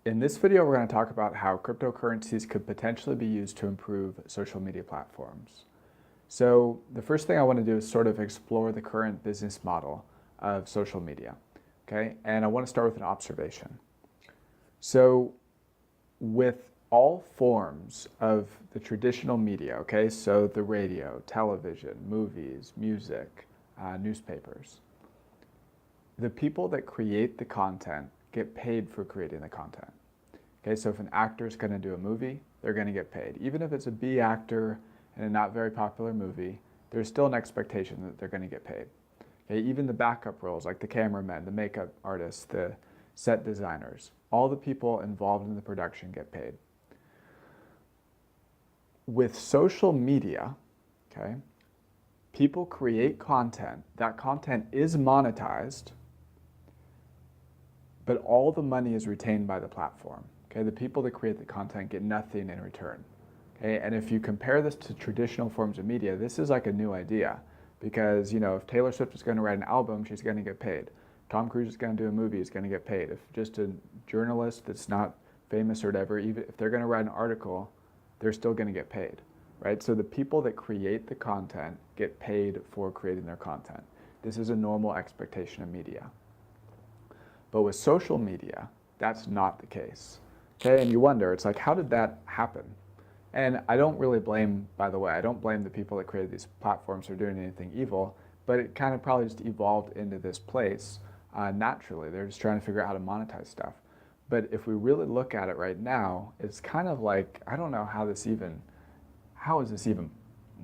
In this video, we're going to talk about how cryptocurrencies could potentially be used to improve social media platforms. So the first thing I want to do is sort of explore the current business model of social media, okay? And I want to start with an observation. So with all forms of the traditional media, okay, so the radio, television, movies, music, newspapers, the people that create the content get paid for creating the content. Okay, so if an actor is going to do a movie, they're going to get paid. Even if it's a B actor in a not very popular movie, there's still an expectation that they're going to get paid. Okay, even the backup roles, like the cameramen, the makeup artists, the set designers, all the people involved in the production get paid. With social media, okay, people create content. That content is monetized, but all the money is retained by the platform. Okay, the people that create the content get nothing in return. Okay, and if you compare this to traditional forms of media, this is like a new idea, because if Taylor Swift is going to write an album, she's going to get paid. Tom Cruise is going to do a movie, he's going to get paid. If just a journalist that's not famous or whatever, even if they're going to write an article, they're still going to get paid, right? So the people that create the content get paid for creating their content. This is a normal expectation of media. But with social media, that's not the case. Okay, and you wonder, it's like, how did that happen? And I don't really blame, by the way, I don't blame the people that created these platforms for doing anything evil, but it kind of probably just evolved into this place naturally. They're just trying to figure out how to monetize stuff. But if we really look at it right now, it's kind of like, I don't know how is this even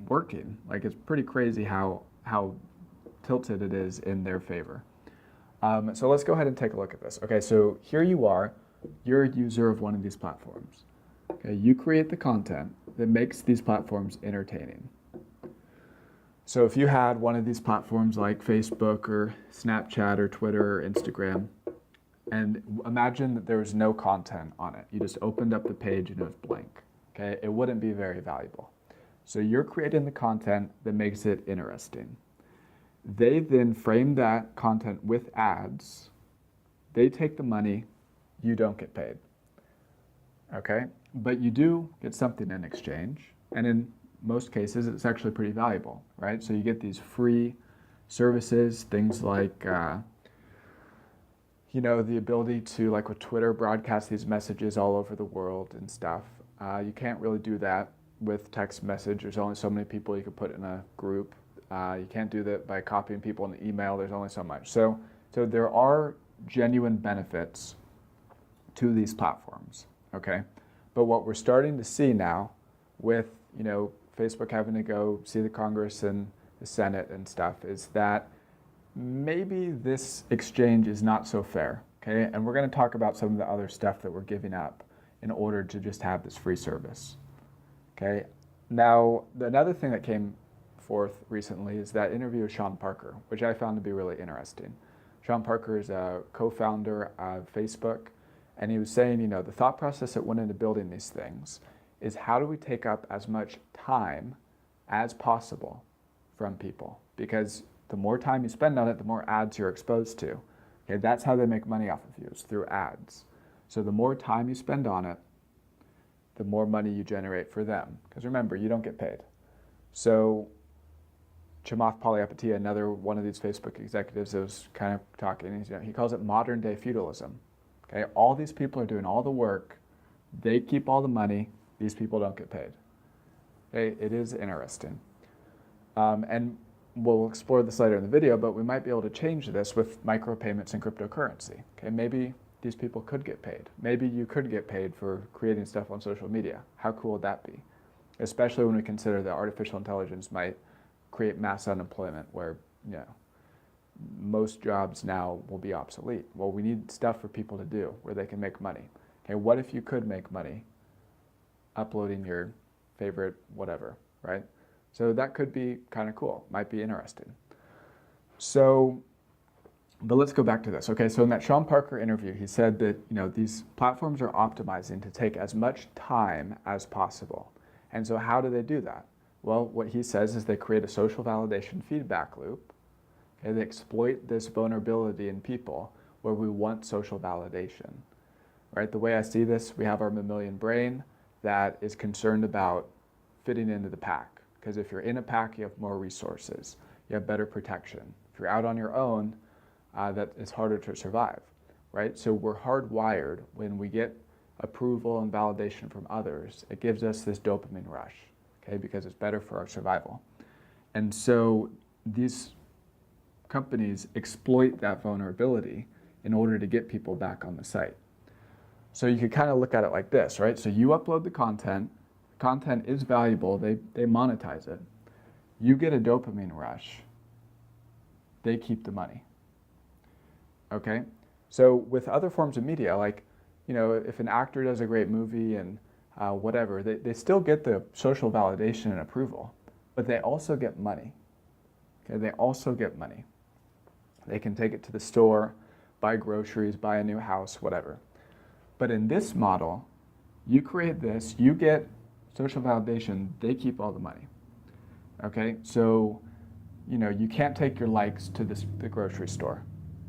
working? Like, it's pretty crazy how tilted it is in their favor. So let's go ahead and take a look at this. Okay, so here you are, you're a user of one of these platforms. Okay, you create the content that makes these platforms entertaining. So if you had one of these platforms like Facebook or Snapchat or Twitter or Instagram, and imagine that there was no content on it. You just opened up the page and it was blank. Okay, it wouldn't be very valuable. So you're creating the content that makes it interesting. They then frame that content with ads. They take the money, you don't get paid. Okay, but you do get something in exchange, and in most cases it's actually pretty valuable, right? So you get these free services, things like the ability to, like with Twitter, broadcast these messages all over the world and stuff. You can't really do that with text message. There's only so many people you could put in a group. You can't do that by copying people in the email. There's only so much. So there are genuine benefits to these platforms, okay? But what we're starting to see now with, Facebook having to go see the Congress and the Senate and stuff is that maybe this exchange is not so fair, okay? And we're going to talk about some of the other stuff that we're giving up in order to just have this free service, okay? Now, another thing that came forth recently is that interview with Sean Parker, which I found to be really interesting. Sean Parker is a co-founder of Facebook, and he was saying, the thought process that went into building these things is how do we take up as much time as possible from people? Because the more time you spend on it, the more ads you're exposed to. Okay, that's how they make money off of you, is through ads. So the more time you spend on it, the more money you generate for them. Because remember, you don't get paid. So Chamath Palihapitiya, another one of these Facebook executives that was kind of talking, he calls it modern day feudalism. Okay, all these people are doing all the work, they keep all the money, these people don't get paid. Okay, it is interesting. And we'll explore this later in the video, but we might be able to change this with micropayments and cryptocurrency. Okay, maybe these people could get paid. Maybe you could get paid for creating stuff on social media. How cool would that be? Especially when we consider that artificial intelligence might create mass unemployment where, most jobs now will be obsolete. Well, we need stuff for people to do where they can make money. Okay, what if you could make money uploading your favorite whatever, right? So that could be kind of cool, might be interesting. So, but let's go back to this. Okay, so in that Sean Parker interview, he said that, these platforms are optimizing to take as much time as possible. And so how do they do that? Well, what he says is they create a social validation feedback loop. They exploit this vulnerability in people where we want social validation. right? The way I see this, we have our mammalian brain that is concerned about fitting into the pack. Because if you're in a pack, you have more resources, you have better protection. If you're out on your own, that it's harder to survive, right? So we're hardwired when we get approval and validation from others. It gives us this dopamine rush, okay, because it's better for our survival. And so these companies exploit that vulnerability in order to get people back on the site. So you could kind of look at it like this, right? So you upload the content is valuable, they monetize it. You get a dopamine rush, they keep the money, okay? So with other forms of media, like, you know, if an actor does a great movie and whatever, they still get the social validation and approval, but they also get money, okay? They also get money. They can take it to the store, buy groceries, buy a new house, whatever. But in this model, you create this, you get social validation, they keep all the money. Okay, so you know, you can't take your likes to the grocery store.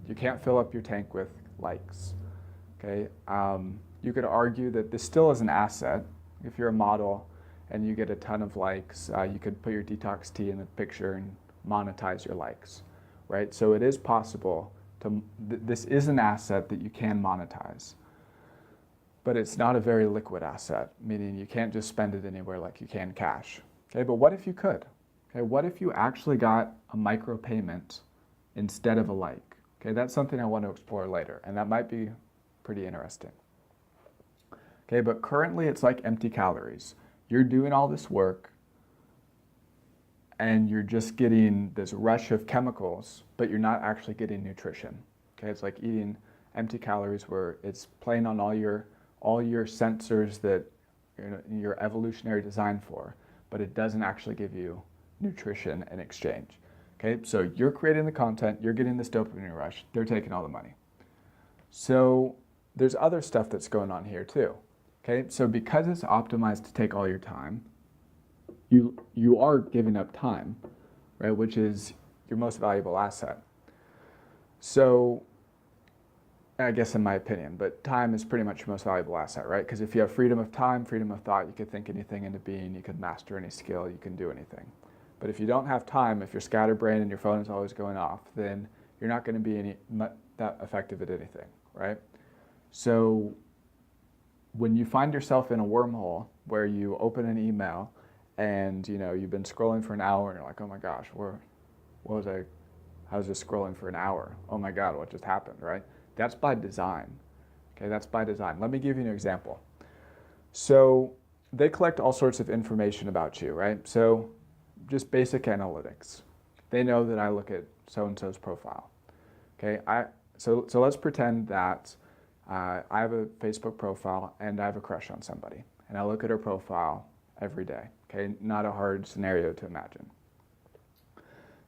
You can't fill up your tank with likes. Okay, you could argue that this still is an asset. If you're a model and you get a ton of likes, you could put your detox tea in the picture and monetize your likes, right? So it is possible to, this is an asset that you can monetize. But it's not a very liquid asset, meaning you can't just spend it anywhere like you can cash. Okay, but what if you could? Okay, what if you actually got a micropayment instead of a like? Okay, that's something I want to explore later, and that might be pretty interesting. Okay, but currently it's like empty calories. You're doing all this work, and you're just getting this rush of chemicals, but you're not actually getting nutrition. Okay, it's like eating empty calories where it's playing on all your sensors that you're evolutionary designed for, but it doesn't actually give you nutrition in exchange. Okay, so you're creating the content, you're getting this dopamine rush, they're taking all the money. So there's other stuff that's going on here too. Okay, so because it's optimized to take all your time, you are giving up time, right, which is your most valuable asset. So I guess in my opinion, but time is pretty much your most valuable asset, right? Because if you have freedom of time, freedom of thought, you could think anything into being, you could master any skill, you can do anything. But if you don't have time, if you're scatterbrained and your phone is always going off, then you're not going to be that effective at anything, right? So when you find yourself in a wormhole where you open an email and you've been scrolling for an hour and you're like, oh my gosh, I was just scrolling for an hour. Oh my God, what just happened, right? That's by design. Okay, that's by design. Let me give you an example. So they collect all sorts of information about you, right? So just basic analytics. They know that I look at so-and-so's profile. Okay, so let's pretend that I have a Facebook profile and I have a crush on somebody, and I look at her profile every day. Okay, not a hard scenario to imagine.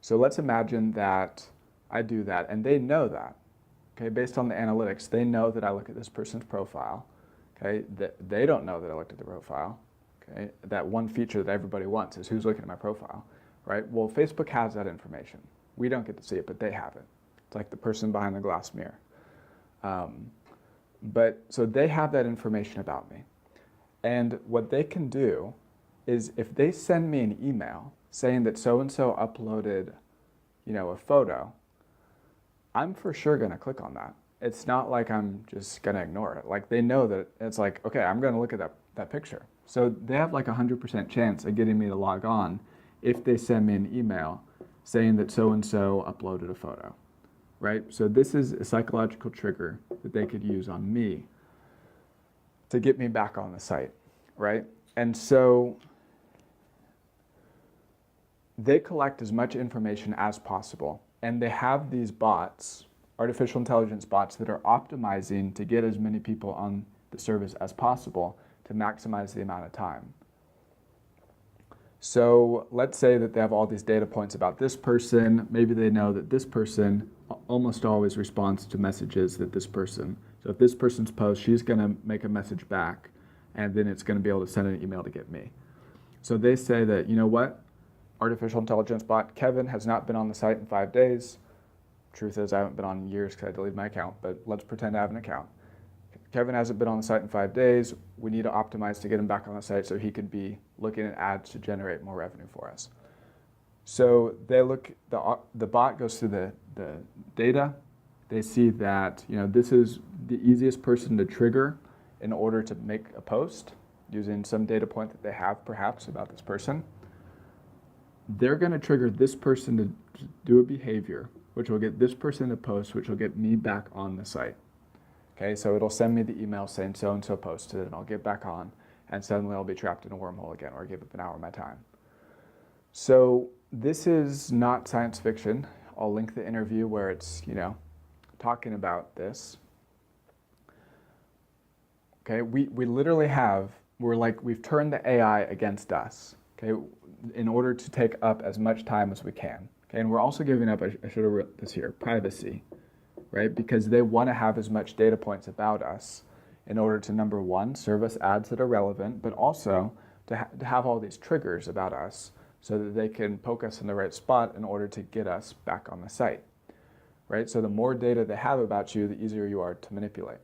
So let's imagine that I do that, and they know that. Okay, based on the analytics, they know that I look at this person's profile. Okay, they don't know that I looked at the profile. Okay, that one feature that everybody wants is who's looking at my profile, right? Well, Facebook has that information. We don't get to see it, but they have it. It's like the person behind the glass mirror. So they have that information about me. And what they can do is if they send me an email saying that so-and-so uploaded, a photo, I'm for sure going to click on that. It's not like I'm just going to ignore it. Like they know that it's like, okay, I'm going to look at that picture. So they have like 100% chance of getting me to log on if they send me an email saying that so-and-so uploaded a photo, right? So this is a psychological trigger that they could use on me to get me back on the site, right? And so they collect as much information as possible. And they have these bots, artificial intelligence bots, that are optimizing to get as many people on the service as possible to maximize the amount of time. So let's say that they have all these data points about this person. Maybe they know that this person almost always responds to messages that this person. So if this person's post, she's going to make a message back, and then it's going to be able to send an email to get me. So they say that, you know what? Artificial intelligence bot Kevin has not been on the site in 5 days. Truth is, I haven't been on in years because I deleted my account, but let's pretend I have an account. Kevin hasn't been on the site in 5 days. We need to optimize to get him back on the site so he could be looking at ads to generate more revenue for us. So they look, the bot goes through the data. They see that, you know, this is the easiest person to trigger in order to make a post using some data point that they have perhaps about this person. They're going to trigger this person to do a behavior, which will get this person to post, which will get me back on the site. Okay, so it'll send me the email saying so-and-so posted, and I'll get back on, and suddenly I'll be trapped in a wormhole again, or give up an hour of my time. So this is not science fiction. I'll link the interview where it's, you know, talking about this. Okay, we literally have, we've turned the AI against us, okay, in order to take up as much time as we can. Okay, and we're also giving up, I should have written this here, privacy, right? Because they want to have as much data points about us in order to, number one, serve us ads that are relevant, but also to have all these triggers about us so that they can poke us in the right spot in order to get us back on the site, right? So the more data they have about you, the easier you are to manipulate.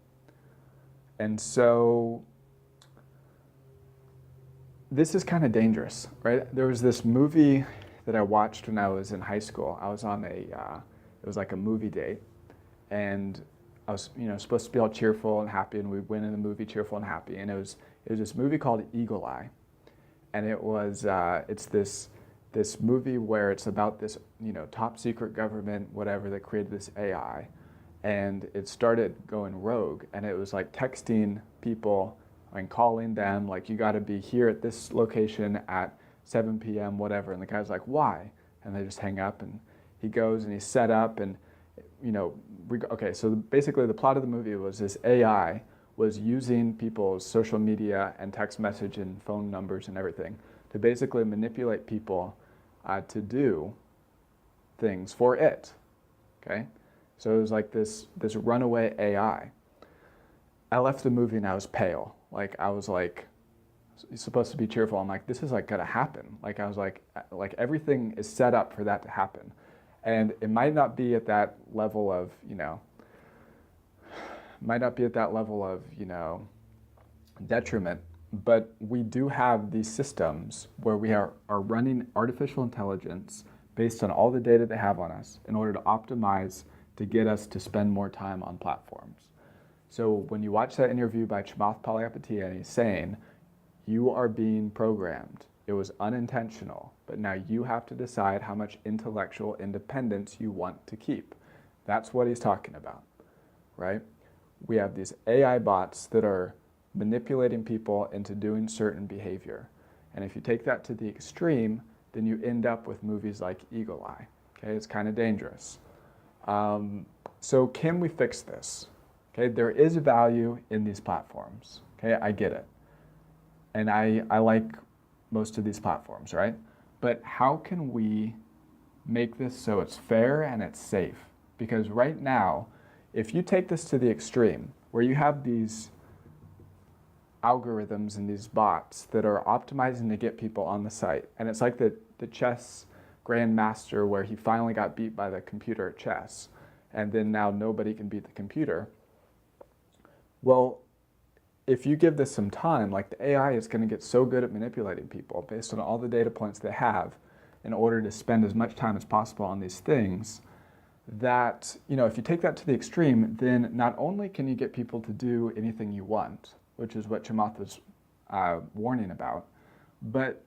And so this is kind of dangerous, right? There was this movie that I watched when I was in high school. I was on it was like a movie date, and I was, you know, supposed to be all cheerful and happy, and we went in the movie cheerful and happy. And it was this movie called Eagle Eye, and it was it's this movie where it's about this, you know, top secret government, whatever, that created this AI, and it started going rogue, and it was like texting people and calling them like, you got to be here at this location at 7 p.m. whatever, and the guy's like, why? And they just hang up, and he goes and he's set up, and, you know, okay, so basically the plot of the movie was this AI was using people's social media and text message and phone numbers and everything to basically manipulate people to do things for it, okay? So it was like this runaway AI. I left the movie and I was pale. Like, I was like, it's supposed to be cheerful. I'm like, this is like gonna happen. Like, I was like everything is set up for that to happen. And it might not be at that level of, you know, detriment, but we do have these systems where we are running artificial intelligence based on all the data they have on us in order to optimize to get us to spend more time on platforms. So when you watch that interview by Chamath Palihapitiya, he's saying, you are being programmed. It was unintentional, but now you have to decide how much intellectual independence you want to keep. That's what he's talking about, right? We have these AI bots that are manipulating people into doing certain behavior. And if you take that to the extreme, then you end up with movies like Eagle Eye. Okay, it's kind of dangerous. So can we fix this? Okay, there is value in these platforms. Okay, I get it. And I like most of these platforms, right? But how can we make this so it's fair and it's safe? Because right now, if you take this to the extreme, where you have these algorithms and these bots that are optimizing to get people on the site, and it's like the chess grandmaster where he finally got beat by the computer at chess, and then now nobody can beat the computer. Well, if you give this some time, like, the AI is going to get so good at manipulating people based on all the data points they have in order to spend as much time as possible on these things, that, you know, if you take that to the extreme, then not only can you get people to do anything you want, which is what Chamath was warning about, but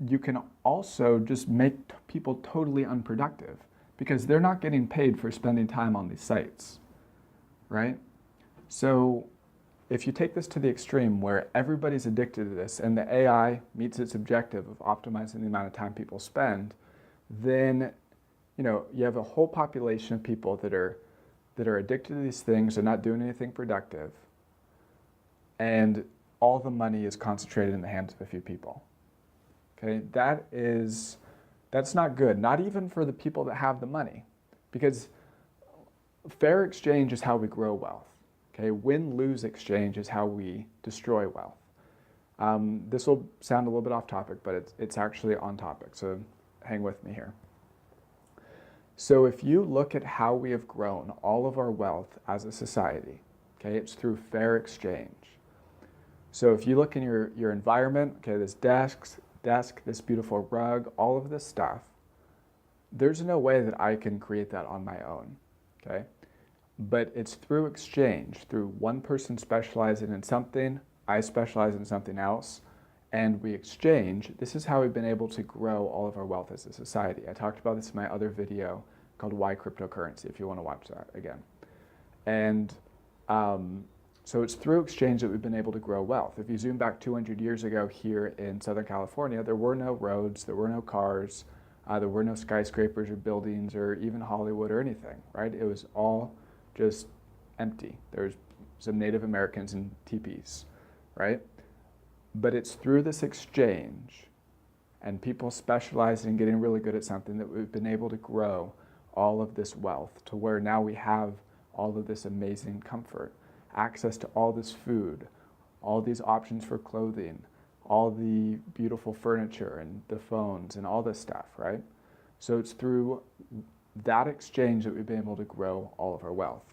you can also just make people totally unproductive because they're not getting paid for spending time on these sites, right? So if you take this to the extreme where everybody's addicted to this and the AI meets its objective of optimizing the amount of time people spend, then, you know, you have a whole population of people that are addicted to these things and not doing anything productive, and all the money is concentrated in the hands of a few people. Okay, that's not good, not even for the people that have the money, because fair exchange is how we grow wealth. Okay, win-lose exchange is how we destroy wealth. This will sound a little bit off topic, but it's actually on topic, so hang with me here. So if you look at how we have grown all of our wealth as a society, Okay, it's through fair exchange. So if you look in your environment, okay, this desk, this beautiful rug, all of this stuff, there's no way that I can create that on my own, okay? But it's through exchange, through one person specializing in something, I specialize in something else, and we exchange. This is how we've been able to grow all of our wealth as a society. I talked about this in my other video called Why Cryptocurrency, if you want to watch that again. And so it's through exchange that we've been able to grow wealth. If you zoom back 200 years ago here in Southern California, there were no roads, there were no cars, there were no skyscrapers or buildings or even Hollywood or anything, right? It was all just empty. There's some Native Americans and teepees, right? But it's through this exchange and people specializing in getting really good at something that we've been able to grow all of this wealth to where now we have all of this amazing comfort, access to all this food, all these options for clothing, all the beautiful furniture and the phones and all this stuff, right? So it's through that exchange that we've been able to grow all of our wealth.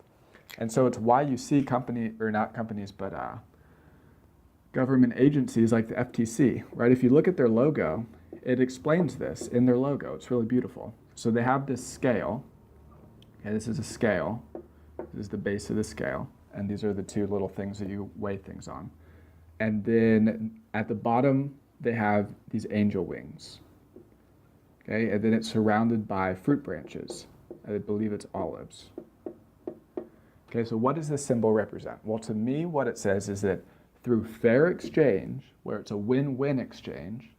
And so it's why you see government agencies like the FTC, right? If you look at their logo, it explains this in their logo. It's really beautiful. So they have this scale. Okay, this is a scale. This is the base of the scale. And these are the two little things that you weigh things on. And then at the bottom, they have these angel wings. Okay, and then it's surrounded by fruit branches. I believe it's olives. Okay, so what does this symbol represent? Well, to me, what it says is that through fair exchange, where it's a win-win exchange,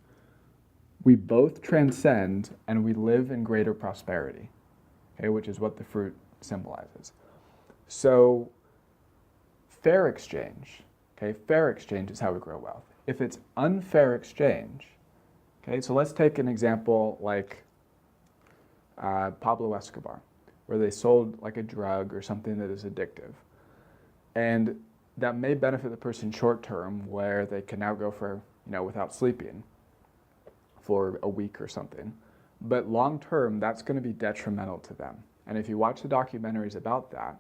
we both transcend and we live in greater prosperity, okay, which is what the fruit symbolizes. So fair exchange, okay, fair exchange is how we grow wealth. If it's unfair exchange, okay, so let's take an example like Pablo Escobar, where they sold like a drug or something that is addictive. And that may benefit the person short term where they can now go for, without sleeping for a week or something. But long term, that's going to be detrimental to them. And if you watch the documentaries about that,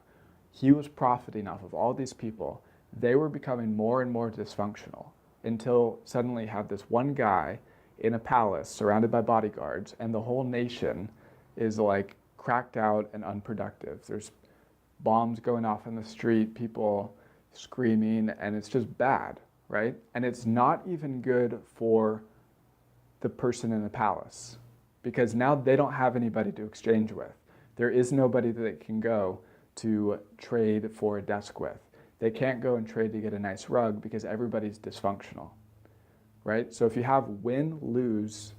he was profiting off of all these people. They were becoming more and more dysfunctional until suddenly you have this one guy in a palace surrounded by bodyguards and the whole nation is like cracked out and unproductive. There's bombs going off in the street, people screaming, and it's just bad, right? And it's not even good for the person in the palace because now they don't have anybody to exchange with. There is nobody that they can go to trade for a desk with. They can't go and trade to get a nice rug because everybody's dysfunctional, right? So if you have win-lose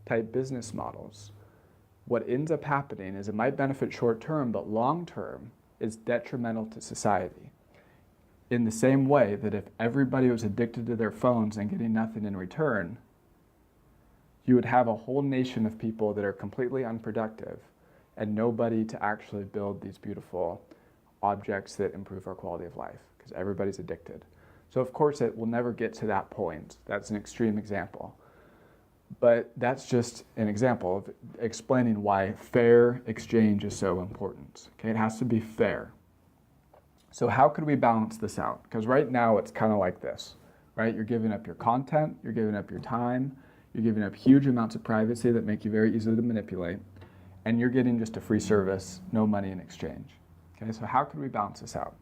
type business models, what ends up happening is it might benefit short term, but long term is detrimental to society. In the same way that if everybody was addicted to their phones and getting nothing in return, you would have a whole nation of people that are completely unproductive and nobody to actually build these beautiful objects that improve our quality of life because everybody's addicted. So of course it will never get to that point. That's an extreme example. But that's just an example of explaining why fair exchange is so important. Okay, it has to be fair. So how could we balance this out? Because right now it's kind of like this, right? You're giving up your content, you're giving up your time, you're giving up huge amounts of privacy that make you very easy to manipulate, and you're getting just a free service, no money in exchange. Okay, so how could we balance this out?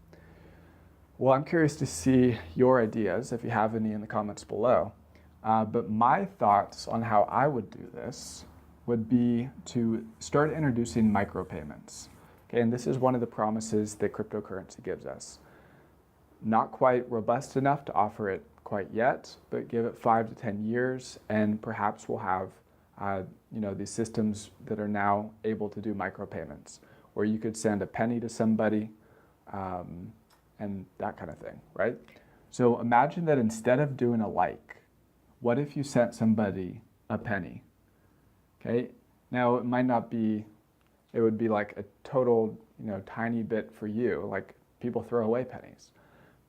Well, I'm curious to see your ideas, if you have any in the comments below. But my thoughts on how I would do this would be to start introducing micropayments. Okay, and this is one of the promises that cryptocurrency gives us. Not quite robust enough to offer it quite yet, but give it 5 to 10 years, and perhaps we'll have these systems that are now able to do micropayments, where you could send a penny to somebody and that kind of thing, right? So imagine that instead of doing a like, what if you sent somebody a penny? Okay, now it might not be, it would be like a total, tiny bit for you, like people throw away pennies.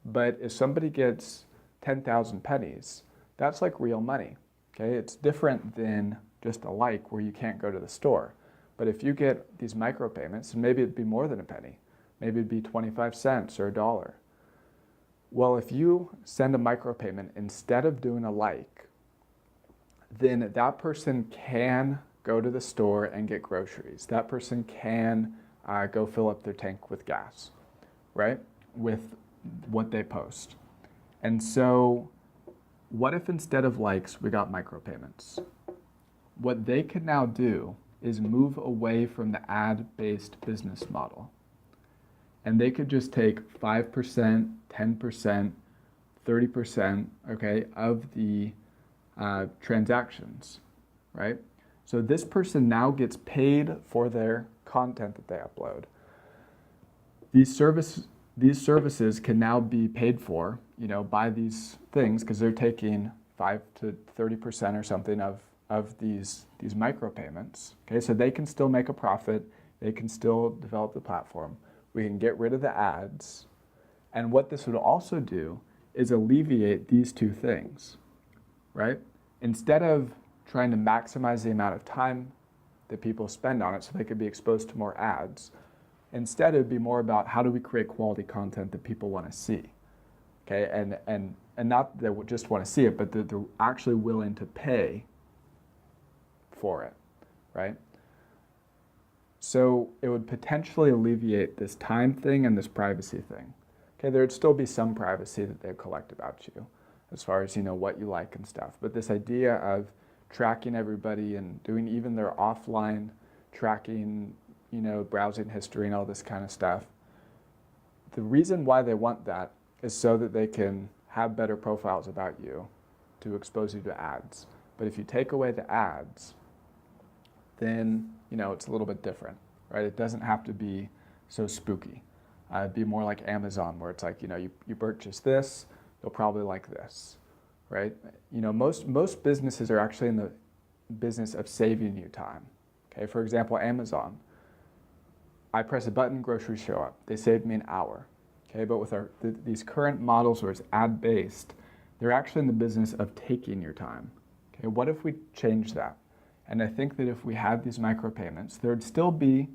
But if somebody gets 10,000 pennies, that's like real money, okay? It's different than just a like where you can't go to the store. But if you get these micropayments, and maybe it'd be more than a penny, maybe it'd be 25 cents or $1, Well, if you send a micropayment instead of doing a like, then that person can go to the store and get groceries. That person can go fill up their tank with gas, right? With what they post. And so what if instead of likes, we got micropayments? What they can now do is move away from the ad-based business model. And they could just take 5%, 10%, 30%, okay, of the transactions, right? So this person now gets paid for their content that they upload. These services can now be paid for, by these things because they're taking 5 to 30% or something of these micropayments. Okay, so they can still make a profit. They can still develop the platform. We can get rid of the ads. And what this would also do is alleviate these two things, right? Instead of trying to maximize the amount of time that people spend on it so they could be exposed to more ads, instead it would be more about how do we create quality content that people want to see, okay? And not that they just want to see it, but that they're actually willing to pay for it, right? So it would potentially alleviate this time thing and this privacy thing. Okay, there would still be some privacy that they collect about you as far as, what you like and stuff. But this idea of tracking everybody and doing even their offline tracking, browsing history and all this kind of stuff, the reason why they want that is so that they can have better profiles about you to expose you to ads. But if you take away the ads, then, it's a little bit different, right? It doesn't have to be so spooky. It'd be more like Amazon, where it's like, you purchase this, you'll probably like this, right? Most businesses are actually in the business of saving you time. Okay, for example, Amazon. I press a button, groceries show up. They saved me an hour. Okay, but with these current models where it's ad-based, they're actually in the business of taking your time. Okay, what if we change that? And I think that if we had these micropayments, there would still be,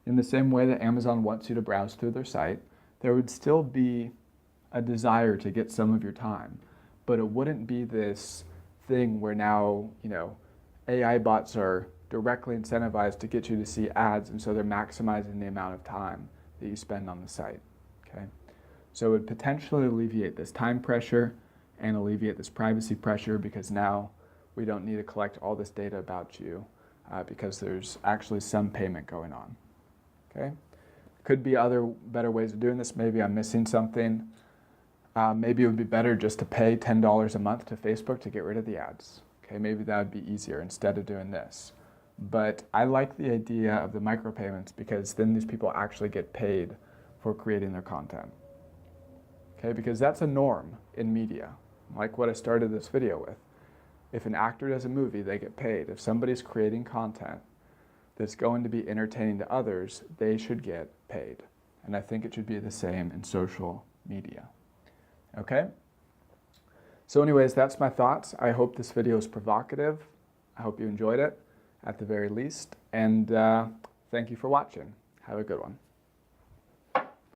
in the same way that Amazon wants you to browse through their site, there would still be a desire to get some of your time. But it wouldn't be this thing where now, AI bots are directly incentivized to get you to see ads, and so they're maximizing the amount of time that you spend on the site, okay? So it would potentially alleviate this time pressure and alleviate this privacy pressure because now we don't need to collect all this data about you because there's actually some payment going on. Okay, could be other better ways of doing this. Maybe I'm missing something. Maybe it would be better just to pay $10 a month to Facebook to get rid of the ads. Okay, maybe that would be easier instead of doing this. But I like the idea of the micropayments because then these people actually get paid for creating their content. Okay, because that's a norm in media, like what I started this video with. If an actor does a movie, they get paid. If somebody's creating content that's going to be entertaining to others, they should get paid. And I think it should be the same in social media. Okay? So anyways, that's my thoughts. I hope this video is provocative. I hope you enjoyed it, at the very least. And thank you for watching. Have a good one.